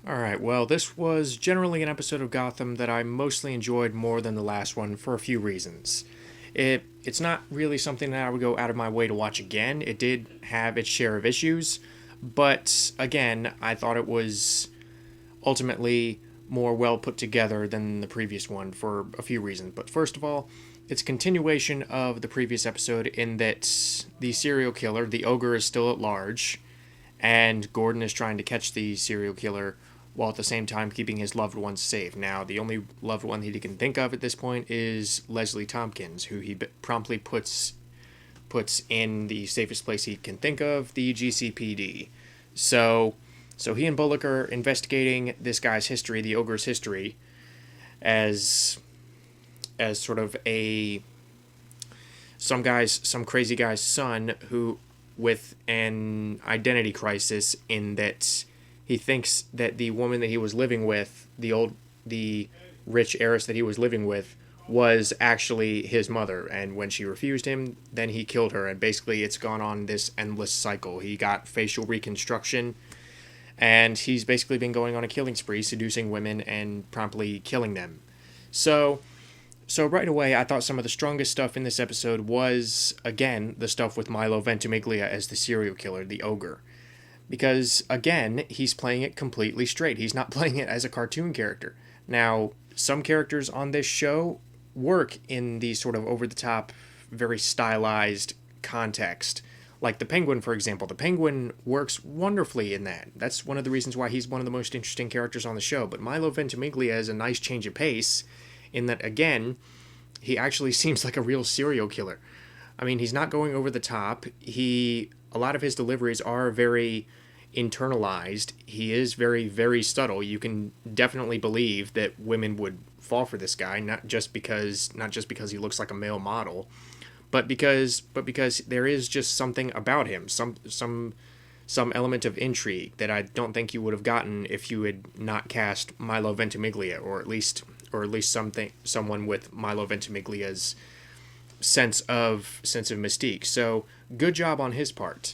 Alright, well, this was generally an episode of Gotham that I mostly enjoyed more than the last one for a few reasons. It's not really something that I would go out of my way to watch again. It did have its share of issues, but again, I thought it was ultimately more well put together than the previous one for a few reasons. But first of all, it's a continuation of the previous episode in that the serial killer, the Ogre, is still at large, and Gordon is trying to catch the serial killer while at the same time keeping his loved ones safe. Now, the only loved one that he can think of at this point is Leslie Tompkins, who he promptly puts in the safest place he can think of, the GCPD. So he and Bullock are investigating this guy's history, the Ogre's history, as sort of some crazy guy's son who with an identity crisis in that he thinks that the woman that he was living with, the rich heiress that he was living with, was actually his mother. And when she refused him, then he killed her. And basically it's gone on this endless cycle. He got facial reconstruction, and he's basically been going on a killing spree, seducing women and promptly killing them. So right away, I thought some of the strongest stuff in this episode was, again, the stuff with Milo Ventimiglia as the serial killer, the Ogre. Because, again, he's playing it completely straight. He's not playing it as a cartoon character. Now, some characters on this show work in the sort of over-the-top, very stylized context. Like the Penguin, for example. The Penguin works wonderfully in that. That's one of the reasons why he's one of the most interesting characters on the show. But Milo Ventimiglia has a nice change of pace in that, again, he actually seems like a real serial killer. I mean, he's not going over the top. A lot of his deliveries are very internalized. He is very, very subtle. You can definitely believe that women would fall for this guy, not just because he looks like a male model, but because there is just something about him, some element of intrigue that I don't think you would have gotten if you had not cast Milo Ventimiglia, or at least someone with Milo Ventimiglia's sense of mystique. So good job on his part.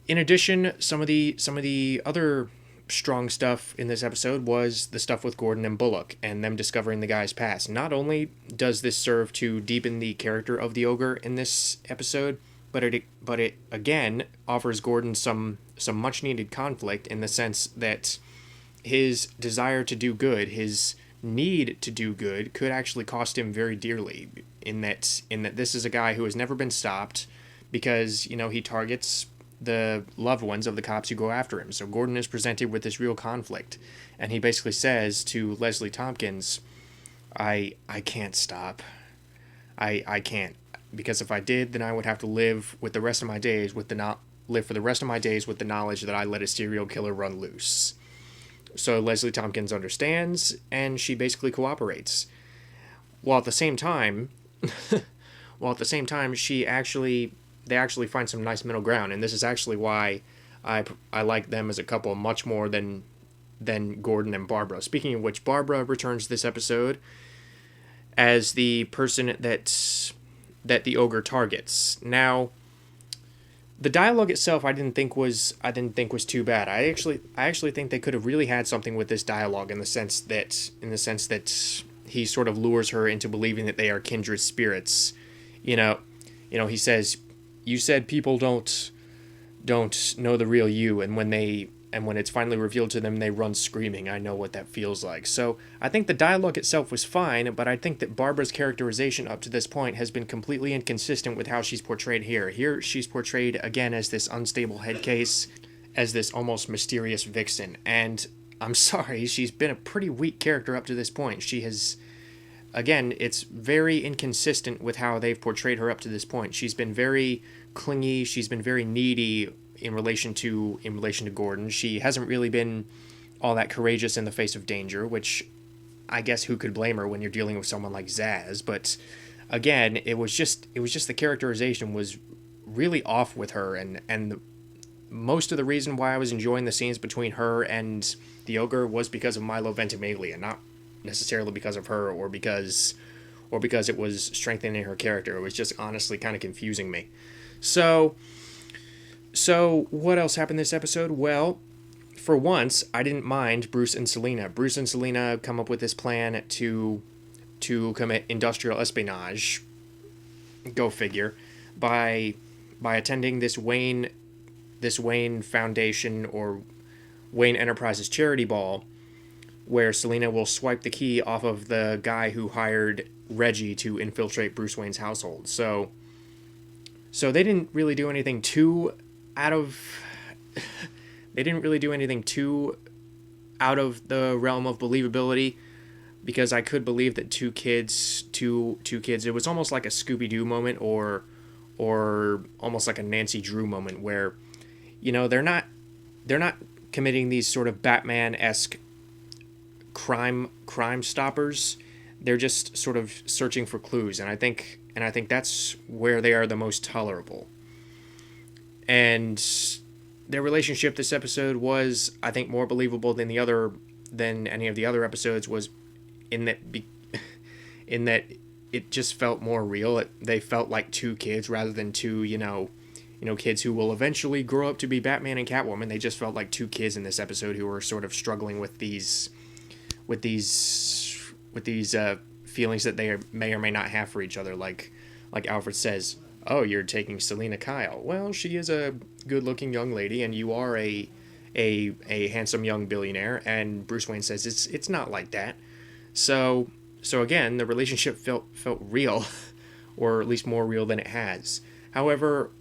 In addition, some of the other strong stuff in this episode was the stuff with Gordon and Bullock and them discovering the guy's past. Not only does this serve to deepen the character of the Ogre in this episode, but it again offers Gordon some much needed conflict in the sense that his desire to do good, his need to do good, could actually cost him very dearly. In that this is a guy who has never been stopped because he targets the loved ones of the cops who go after him. So Gordon is presented with this real conflict, and he basically says to Leslie Tompkins, I can't stop. I can't, because if I did, then I would have to live for the rest of my days with the knowledge that I let a serial killer run loose. So Leslie Tompkins understands, and she basically cooperates. While at the same time, they actually find some nice middle ground, and this is actually why I like them as a couple much more than Gordon and Barbara. Speaking of which, Barbara returns this episode as the person that the Ogre targets. Now, the dialogue itself I didn't think was too bad. I actually think they could have really had something with this dialogue in the sense that he sort of lures her into believing that they are kindred spirits. He says, "You said people don't know the real you, and when it's finally revealed to them, they run screaming. I know what that feels like." So I think the dialogue itself was fine, but I think that Barbara's characterization up to this point has been completely inconsistent with how she's portrayed here. Here she's portrayed again as this unstable head case, as this almost mysterious vixen, and I'm sorry, she's been a pretty weak character up to this point. She has, again, it's very inconsistent with how they've portrayed her up to this point. She's been very clingy, she's been very needy in relation to Gordon. She hasn't really been all that courageous in the face of danger, which I guess who could blame her when you're dealing with someone like Zaz. But again, it was just the characterization was really off with her, and most of the reason why I was enjoying the scenes between her and the Ogre was because of Milo Ventimiglia, not necessarily because of her or because it was strengthening her character. It was just honestly kind of confusing me. So what else happened this episode? Well, for once, I didn't mind Bruce and Selena. Bruce and Selena come up with this plan to commit industrial espionage. Go figure. By attending this Wayne Foundation or Wayne Enterprises charity ball, where Selena will swipe the key off of the guy who hired Reggie to infiltrate Bruce Wayne's household. So they didn't really do anything too out of they didn't really do anything too out of the realm of believability, because I could believe that two kids, it was almost like a Scooby-Doo moment or almost like a Nancy Drew moment where, they're not committing these sort of Batman-esque crime stoppers. They're just sort of searching for clues, and I think that's where they are the most tolerable. And their relationship this episode was, I think, more believable than any of the other episodes, was in that it just felt more real. They felt like two kids rather than two, kids who will eventually grow up to be Batman and Catwoman. They just felt like two kids in this episode who were sort of struggling with these feelings that they may or may not have for each other. Like Alfred says, "Oh, you're taking Selena Kyle. Well, she is a good-looking young lady, and you are a handsome young billionaire." And Bruce Wayne says it's not like that. So again, the relationship felt real, or at least more real than it has. However,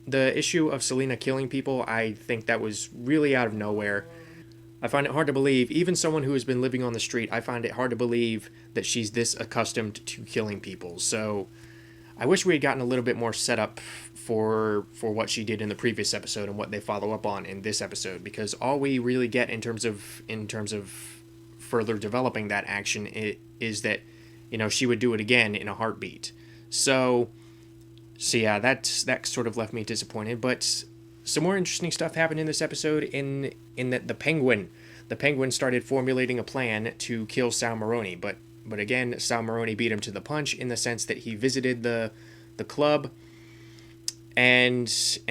the issue of Selena killing people, I think that was really out of nowhere. I find it hard to believe, even someone who has been living on the street, I find it hard to believe that she's this accustomed to killing people. So I wish we had gotten a little bit more setup for what she did in the previous episode and what they follow up on in this episode, because all we really get in terms of further developing that action is that, she would do it again in a heartbeat. So yeah, that sort of left me disappointed. But some more interesting stuff happened in this episode in that the Penguin started formulating a plan to kill Sal Maroni. But again, Sal Maroni beat him to the punch in the sense that he visited the club and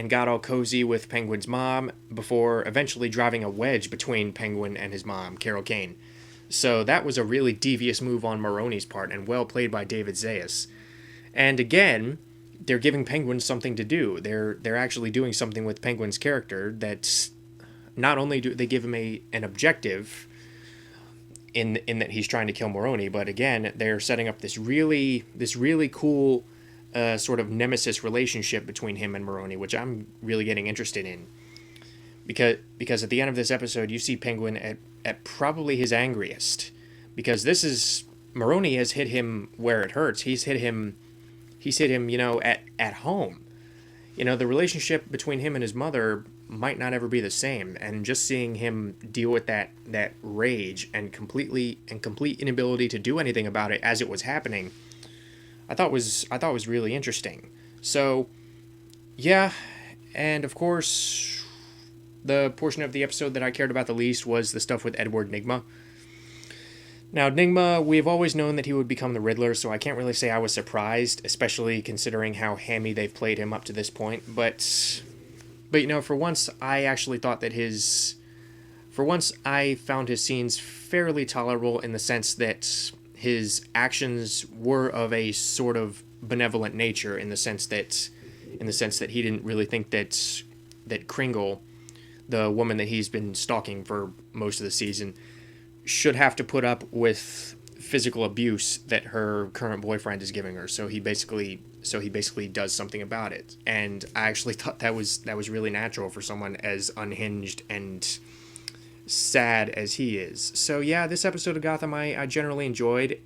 got all cozy with Penguin's mom before eventually driving a wedge between Penguin and his mom, Carol Kane. So that was a really devious move on Maroni's part, and well played by David Zayas. And again, they're giving Penguin something to do. They're actually doing something with Penguin's character that not only do they give him an objective in that he's trying to kill Maroni, but again, they're setting up this really cool sort of nemesis relationship between him and Maroni, which I'm really getting interested in. Because at the end of this episode, you see Penguin at probably his angriest, because Maroni has hit him where it hurts. He's hit him, at home. The relationship between him and his mother might not ever be the same, and just seeing him deal with that rage and complete inability to do anything about it as it was happening, I thought was really interesting. So, yeah, and of course, the portion of the episode that I cared about the least was the stuff with Edward Nygma. Now, Nygma, we've always known that he would become the Riddler, so I can't really say I was surprised, especially considering how hammy they've played him up to this point. But for once, I actually thought that I found his scenes fairly tolerable, in the sense that his actions were of a sort of benevolent nature, in the sense that he didn't really think that Kringle, the woman that he's been stalking for most of the season, should have to put up with physical abuse that her current boyfriend is giving her. So he basically does something about it. And I actually thought that was really natural for someone as unhinged and sad as he is. So yeah, this episode of Gotham I generally enjoyed.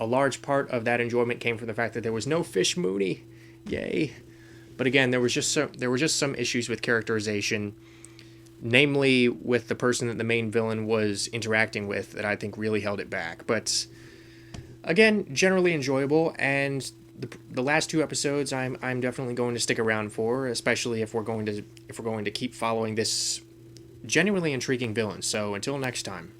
A large part of that enjoyment came from the fact that there was no Fish Mooney. Yay. But again, there were just some issues with characterization, namely with the person that the main villain was interacting with, that I think really held it back. But again, generally enjoyable, and the last two episodes I'm definitely going to stick around for, especially if we're going to keep following this genuinely intriguing villain. So until next time.